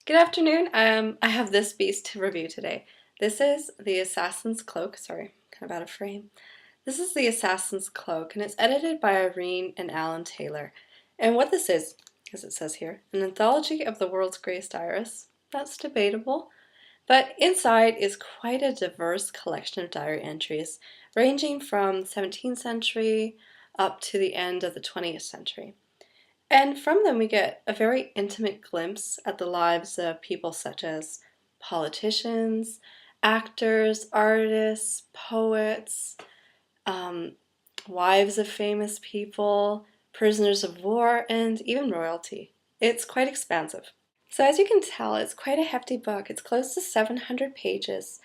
Good afternoon. I have this beast to review today. This is the Assassin's Cloak. Sorry, kind of out of frame. This is the Assassin's Cloak, and it's edited by Irene and Alan Taylor. And what this is, as it says here, an anthology of the world's greatest diarists. That's debatable. But inside is quite a diverse collection of diary entries, ranging from the 17th century up to the end of the 20th century. And from them, we get a very intimate glimpse at the lives of people such as politicians, actors, artists, poets, um, wives of famous people, prisoners of war, and even royalty. It's quite expansive. So as you can tell, it's quite a hefty book. It's close to 700 pages,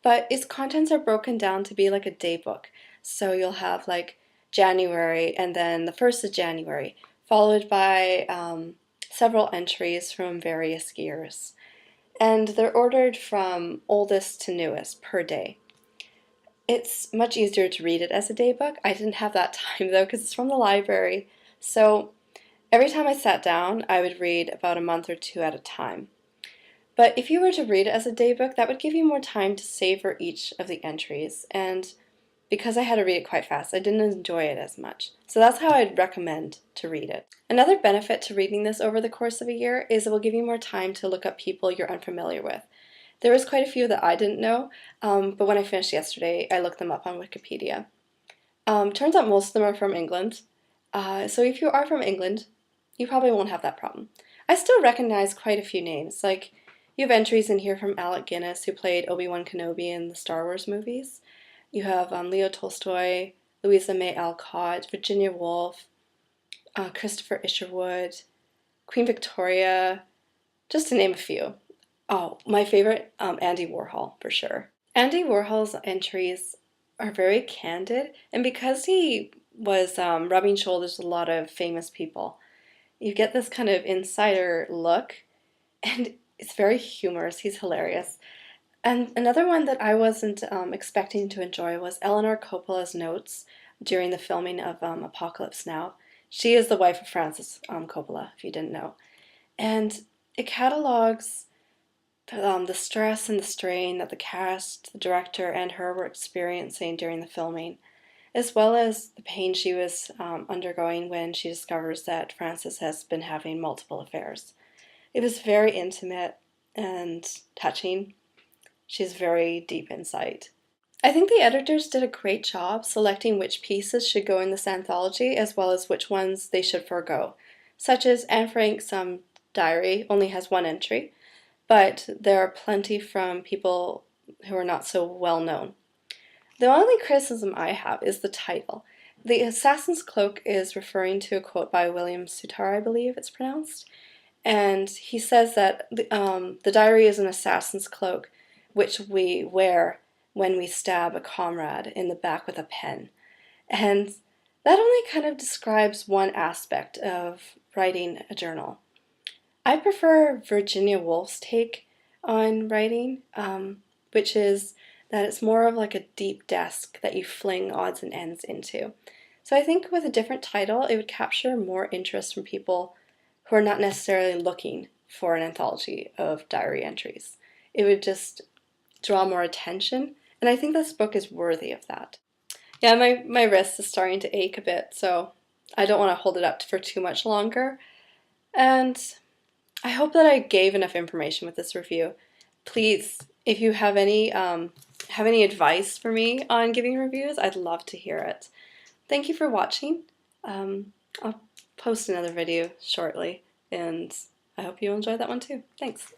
but its contents are broken down to be like a day book. So you'll have like January and then the 1st of January, followed by several entries from various years. And they're ordered from oldest to newest per day. It's much easier to read it as a day book. I didn't have that time though because it's from the library. So every time I sat down, I would read about a month or two at a time. But if you were to read it as a day book, that would give you more time to savor each of the entries. And because I had to read it quite fast, I didn't enjoy it as much. So that's how I'd recommend to read it. Another benefit to reading this over the course of a year is it will give you more time to look up people you're unfamiliar with. There was quite a few that I didn't know, but when I finished yesterday, I looked them up on Wikipedia. Turns out most of them are from England. So if you are from England, you probably won't have that problem. I still recognize quite a few names. Like, you have entries in here from Alec Guinness, who played Obi-Wan Kenobi in the Star Wars movies. You have Leo Tolstoy, Louisa May Alcott, Virginia Woolf, Christopher Isherwood, Queen Victoria, just to name a few. Oh, my favorite, Andy Warhol, for sure. Andy Warhol's entries are very candid, and because he was rubbing shoulders with a lot of famous people, you get this kind of insider look, and it's very humorous. He's hilarious. And another one that I wasn't expecting to enjoy was Eleanor Coppola's notes during the filming of Apocalypse Now. She is the wife of Francis Coppola, if you didn't know. And it catalogs the stress and the strain that the cast, the director, and her were experiencing during the filming, as well as the pain she was undergoing when she discovers that Francis has been having multiple affairs. It was very intimate and touching. She's very deep insight. I think the editors did a great job selecting which pieces should go in this anthology as well as which ones they should forego, such as Anne Frank's diary only has one entry, but there are plenty from people who are not so well known. The only criticism I have is the title. The Assassin's Cloak is referring to a quote by William Sutar, I believe it's pronounced, and he says that the diary is an assassin's cloak which we wear when we stab a comrade in the back with a pen. And that only kind of describes one aspect of writing a journal. I prefer Virginia Woolf's take on writing, which is that it's more of like a deep desk that you fling odds and ends into. So I think with a different title, it would capture more interest from people who are not necessarily looking for an anthology of diary entries. It would just draw more attention, and I think this book is worthy of that. Yeah, my wrist is starting to ache a bit, so I don't want to hold it up for too much longer. And I hope that I gave enough information with this review. Please, if you have any advice for me on giving reviews, I'd love to hear it. Thank you for watching. I'll post another video shortly, and I hope you enjoy that one too. Thanks.